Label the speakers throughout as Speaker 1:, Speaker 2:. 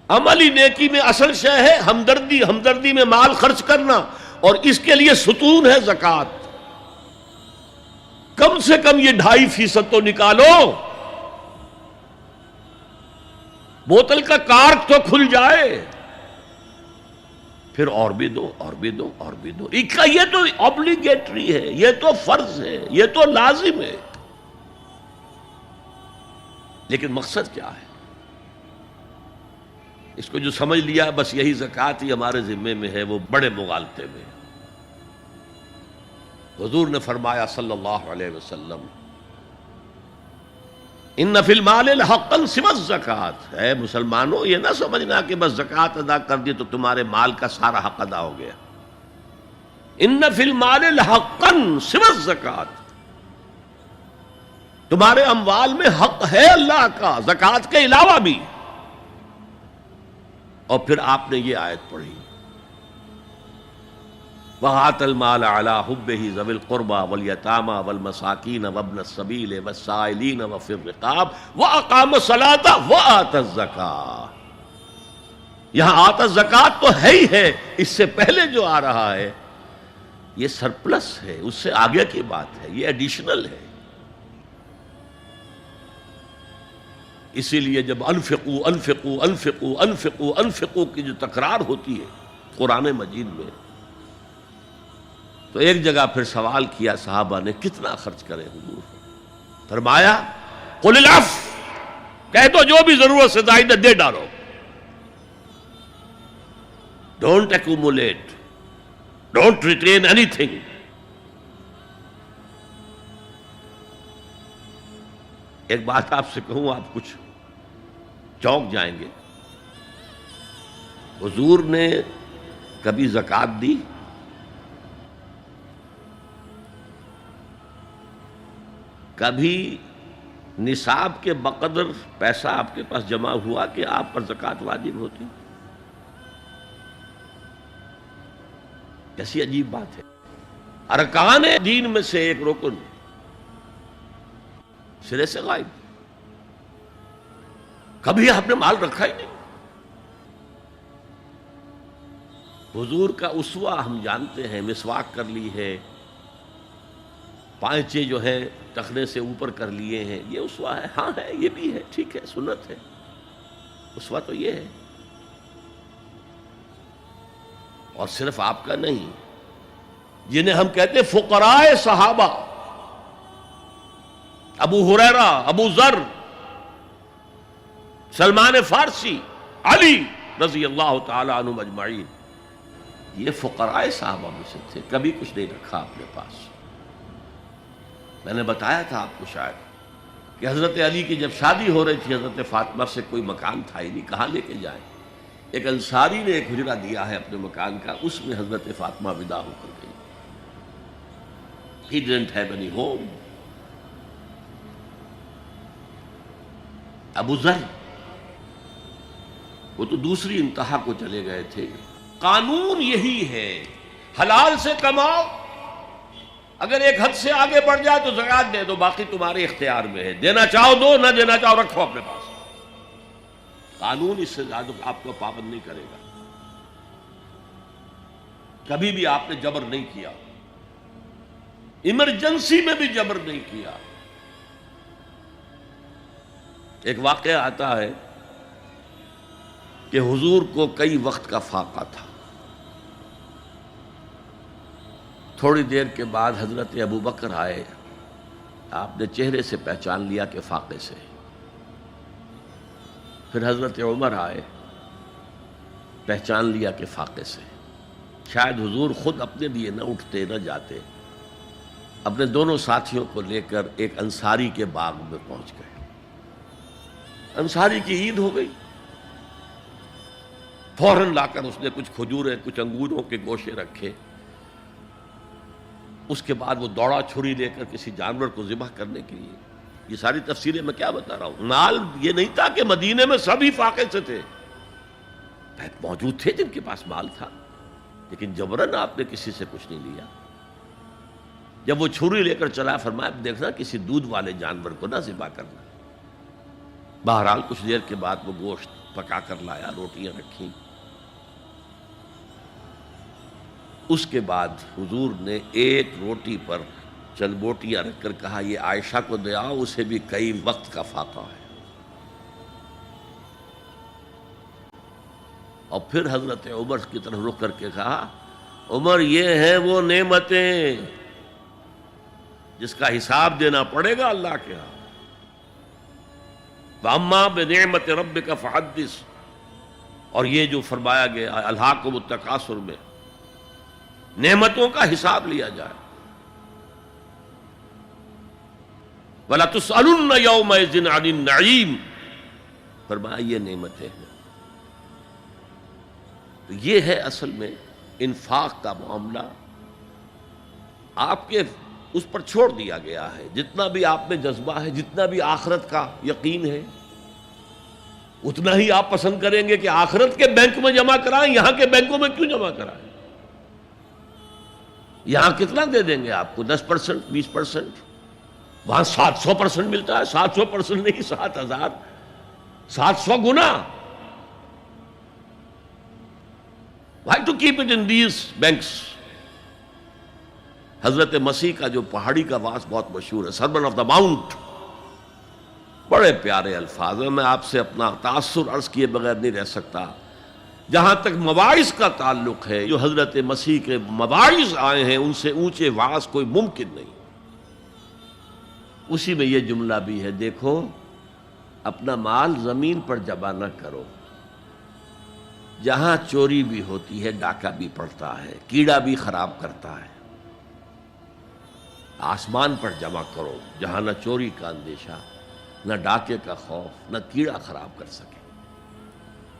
Speaker 1: عملی نیکی میں اصل شے ہے ہمدردی، ہمدردی میں مال خرچ کرنا، اور اس کے لیے ستون ہے زکوٰۃ۔ کم سے کم یہ 2.5% تو نکالو، بوتل کا کارک تو کھل جائے، پھر اور بھی دو، اور بھی دو، اور بھی دو۔ یہ تو obligatory ہے، یہ تو فرض ہے، یہ تو لازم ہے۔ لیکن مقصد کیا ہے؟ اس کو جو سمجھ لیا بس یہی زکوٰۃ ہی ہمارے ذمے میں ہے، وہ بڑے مغالطے میں۔ حضور نے فرمایا صلی اللہ علیہ وسلم، ان فی المال حقا سوى الزکوٰۃ، اے مسلمانوں یہ نہ سمجھنا کہ بس زکوٰۃ ادا کر دی تو تمہارے مال کا سارا حق ادا ہو گیا۔ ان فی المال حقا سوى الزکوٰۃ، تمہارے اموال میں حق ہے اللہ کا زکوٰۃ کے علاوہ بھی۔ اور پھر آپ نے یہ آیت پڑھی، وَآتَى الْمَالَ عَلَىٰ حُبِّهِ ذَوِي الْقُرْبَىٰ وَالْيَتَامَىٰ وَالْمَسَاكِينَ وَابْنَ السَّبِيلِ وَالسَّائِلِينَ وَفِي الرِّقَابِ وَأَقَامَ الصَّلَاةَ وَآتَى الزَّكَاةَ۔ یہاں آتا زکوٰۃ تو ہے ہی ہے، اس سے پہلے جو آ رہا ہے یہ سرپلس ہے، اس سے آگے کی بات ہے، یہ ایڈیشنل ہے۔ اسی لیے جب انفقوا انفقوا انفقوا انفقوا انفقوا کی جو تکرار ہوتی ہے قرآن مجید میں، تو ایک جگہ پھر سوال کیا صحابہ نے، کتنا خرچ کریں حضور؟ فرمایا قل العفو، کہہ دو جو بھی ضرورت سے زائد دے ڈالو، don't accumulate, don't retain any thing. ایک بات آپ سے کہوں، آپ کچھ چونک جائیں گے، حضور نے کبھی زکوٰۃ دی؟ کبھی نصاب کے بقدر پیسہ آپ کے پاس جمع ہوا کہ آپ پر زکوٰۃ واجب ہوتی؟ کیسی عجیب بات ہے۔ ارکان دین میں سے ایک رکن سرے سے غائب، کبھی آپ نے مال رکھا ہی نہیں۔ حضور کا اسوہ ہم جانتے ہیں، مسواک کر لی ہے، پانچے جو ہیں ٹخنے سے اوپر کر لیے ہیں، یہ اسوہ ہے؟ ہاں ہے، یہ بھی ہے، ٹھیک ہے، سنت ہے، اسوہ تو یہ ہے۔ اور صرف آپ کا نہیں، جنہیں ہم کہتے ہیں فقراء صحابہ، ابو ہریرہ، ابو ذر، سلمان فارسی، علی رضی اللہ تعالی عنہم اجمعین، یہ فقراء صحابہ میں سے تھے، کبھی کچھ نہیں رکھا اپنے پاس۔ میں نے بتایا تھا آپ کو شاید کہ حضرت علی کی جب شادی ہو رہی تھی حضرت فاطمہ سے، کوئی مکان تھا ہی نہیں، کہاں لے کے جائیں؟ ایک انصاری نے ایک حجرہ دیا ہے اپنے مکان کا، اس میں حضرت فاطمہ ودا ہو کر گئی۔ He didn't have any home۔ ابو ذر وہ تو دوسری انتہا کو چلے گئے تھے۔ قانون یہی ہے، حلال سے کماؤ، اگر ایک حد سے آگے بڑھ جائے تو زکوٰۃ دے دو، باقی تمہارے اختیار میں ہے، دینا چاہو دو، نہ دینا چاہو رکھو اپنے پاس۔ قانون اس سے زیادہ آپ کو پابند نہیں کرے گا۔ کبھی بھی آپ نے جبر نہیں کیا، ایمرجنسی میں بھی جبر نہیں کیا۔ ایک واقعہ آتا ہے کہ حضور کو کئی وقت کا فاقہ تھا، تھوڑی دیر کے بعد حضرت ابو بکر آئے، آپ نے چہرے سے پہچان لیا کہ فاقے سے۔ پھر حضرت عمر آئے، پہچان لیا کہ فاقے سے۔ شاید حضور خود اپنے لیے نہ اٹھتے نہ جاتے، اپنے دونوں ساتھیوں کو لے کر ایک انصاری کے باغ میں پہنچ گئے۔ انصاری کی عید ہو گئی، فوراً لا کر اس نے کچھ کھجوریں، کچھ انگوروں کے گوشے رکھے۔ اس کے بعد وہ دوڑا چھری لے کر کسی جانور کو ذبح کرنے کے لیے۔ یہ ساری تفصیلیں میں کیا بتا رہا ہوں؟ مال یہ نہیں تھا کہ مدینے میں سبھی فاقے سے تھے، موجود تھے جن کے پاس مال تھا، لیکن جبراً آپ نے کسی سے کچھ نہیں لیا۔ جب وہ چھری لے کر چلا، فرمایا دیکھنا کسی دودھ والے جانور کو نہ ذبح کرنا۔ بہرحال کچھ دیر کے بعد وہ گوشت پکا کر لایا، روٹیاں رکھیں۔ اس کے بعد حضور نے ایک روٹی پر چند بوٹیاں رکھ کر کہا یہ عائشہ کو دے آؤ، اسے بھی کئی وقت کا فاقہ ہے۔ اور پھر حضرت عمر کی طرف رخ کر کے کہا عمر یہ ہیں وہ نعمتیں جس کا حساب دینا پڑے گا اللہ کے ہاں۔ وَأَمَّا بِنِعْمَةِ رَبِّكَ فَحَدِّثْ، اور یہ جو فرمایا گیا الہاکم التکاثر میں نعمتوں کا حساب لیا جائے۔ وَلَتُسْأَلُنَّ يَوْمَئِذٍ عَنِ النَّعِيمِ، فرمایا یہ نعمتیں ہیں۔ تو یہ ہے اصل میں انفاق کا معاملہ، آپ کے اس پر چھوڑ دیا گیا ہے۔ جتنا بھی آپ میں جذبہ ہے، جتنا بھی آخرت کا یقین ہے، اتنا ہی آپ پسند کریں گے کہ آخرت کے بینک میں جمع کرائیں، یہاں کے بینکوں میں کیوں جمع کرائیں؟ یہاں کتنا دے دیں گے آپ کو؟ 10%، 20%؟ وہاں 700% ملتا ہے۔ 700% نہیں، 7000، 700 گنا۔ Why to keep it in these banks؟ حضرت مسیح کا جو پہاڑی کا واس بہت مشہور ہے، سرمن آف دا ماؤنٹ، بڑے پیارے الفاظ ہیں۔ میں آپ سے اپنا تاثر عرض کیے بغیر نہیں رہ سکتا۔ جہاں تک مواعظ کا تعلق ہے، جو حضرت مسیح کے مواعظ آئے ہیں ان سے اونچے واعظ کوئی ممکن نہیں۔ اسی میں یہ جملہ بھی ہے، دیکھو اپنا مال زمین پر جمع نہ کرو، جہاں چوری بھی ہوتی ہے ڈاکہ بھی پڑتا ہے، کیڑا بھی خراب کرتا ہے۔ آسمان پر جمع کرو جہاں نہ چوری کا اندیشہ، نہ ڈاکے کا خوف، نہ کیڑا خراب کر سکے۔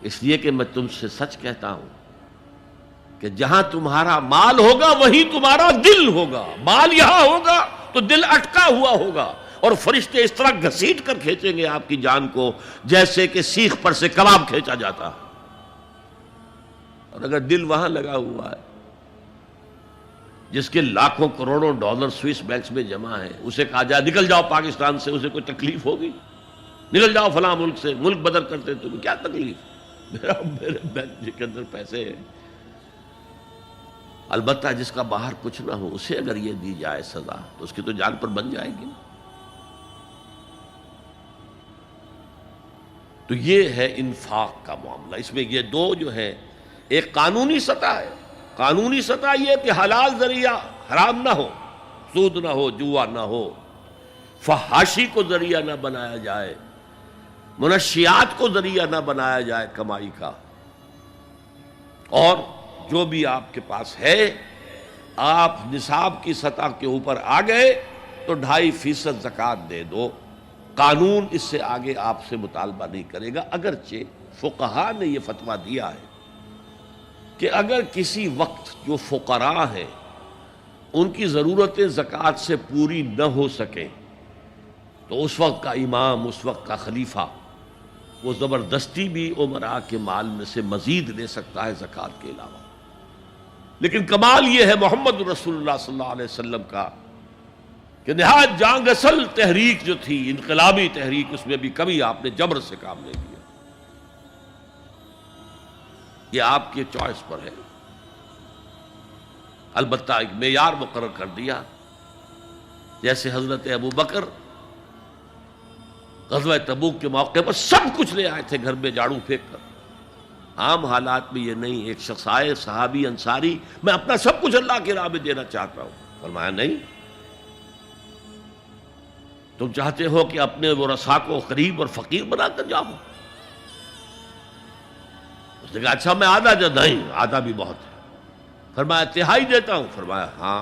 Speaker 1: اس لیے کہ میں تم سے سچ کہتا ہوں کہ جہاں تمہارا مال ہوگا وہیں تمہارا دل ہوگا۔ مال یہاں ہوگا تو دل اٹکا ہوا ہوگا، اور فرشتے اس طرح گھسیٹ کر کھینچیں گے آپ کی جان کو جیسے کہ سیخ پر سے کباب کھینچا جاتا ہے۔ اور اگر دل وہاں لگا ہوا ہے جس کے لاکھوں کروڑوں ڈالر سوئس بینکس میں جمع ہیں، اسے کہا جائے نکل جاؤ پاکستان سے، اسے کوئی تکلیف ہوگی؟ نکل جاؤ فلاں ملک سے، ملک بدل کرتے تمہیں کیا تکلیف؟ میرے بینک کے اندر پیسے ہیں۔ البتہ جس کا باہر کچھ نہ ہو، اسے اگر یہ دی جائے سزا تو اس کی تو جان پر بن جائے گی۔ تو یہ ہے انفاق کا معاملہ۔ اس میں یہ دو جو ہے، ایک قانونی سطح ہے۔ قانونی سطح یہ کہ حلال ذریعہ حرام نہ ہو، سود نہ ہو، جوا نہ ہو، فحاشی کو ذریعہ نہ بنایا جائے، منشیات کو ذریعہ نہ بنایا جائے کمائی کا۔ اور جو بھی آپ کے پاس ہے، آپ نصاب کی سطح کے اوپر آ گئے تو 2.5% زکوٰۃ دے دو۔ قانون اس سے آگے آپ سے مطالبہ نہیں کرے گا، اگرچہ فقہاء نے یہ فتویٰ دیا ہے کہ اگر کسی وقت جو فقراء ہیں ان کی ضرورتیں زکوٰۃ سے پوری نہ ہو سکیں تو اس وقت کا امام، اس وقت کا خلیفہ، وہ زبردستی بھی امراء کے مال میں سے مزید لے سکتا ہے زکوٰۃ کے علاوہ۔ لیکن کمال یہ ہے محمد رسول اللہ صلی اللہ علیہ وسلم کا کہ نہایت جان گسل تحریک جو تھی، انقلابی تحریک، اس میں بھی کبھی آپ نے جبر سے کام نہیں لیا۔ یہ آپ کے چوائس پر ہے۔ البتہ ایک معیار مقرر کر دیا، جیسے حضرت ابو بکر غزوہ تبوک کے موقع پر سب کچھ لے آئے تھے گھر میں جھاڑو پھینک کر۔ عام حالات میں یہ نہیں، ایک شخص آئے صحابی انصاری، میں اپنا سب کچھ اللہ کی راہ میں دینا چاہتا ہوں، فرمایا نہیں، تم چاہتے ہو کہ اپنے ورثاء کو قریب اور فقیر بنا کر جاؤ؟ اس نے کہا اچھا میں آدھا نہیں، آدھا بھی بہت ہے۔ فرمایا تہائی دیتا ہوں؟ فرمایا ہاں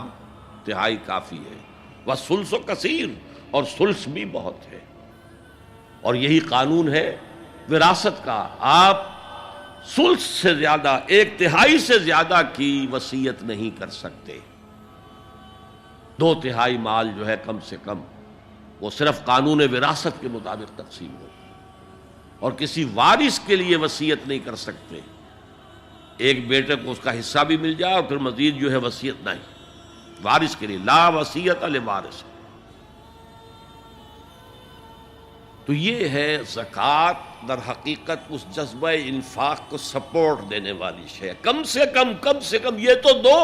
Speaker 1: تہائی کافی ہے۔ وَالثُلُثُ کثیر، اور ثلث بھی بہت ہے۔ اور یہی قانون ہے وراثت کا، آپ ثلث سے زیادہ، 1/3 سے زیادہ کی وصیت نہیں کر سکتے۔ 2/3 مال جو ہے کم سے کم وہ صرف قانون وراثت کے مطابق تقسیم ہو، اور کسی وارث کے لیے وصیت نہیں کر سکتے۔ ایک بیٹے کو اس کا حصہ بھی مل جائے اور پھر مزید جو ہے وصیت نہیں، وارث کے لیے لا وصیت لوارث۔ تو یہ ہے زکوٰۃ، در حقیقت اس جذبہ انفاق کو سپورٹ دینے والی شے. کم سے کم یہ تو دو.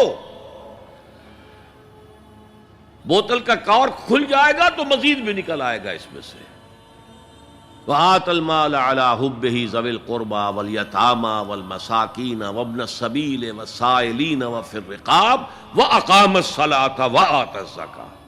Speaker 1: بوتل کا کارک کھل جائے گا تو مزید بھی نکل آئے گا اس میں سے. وآت المال على حبه ذوي القربى واليتامى والمساكين وابن السبيل والسائلين وفي الرقاب وأقام الصلاة وآتى الزكاة.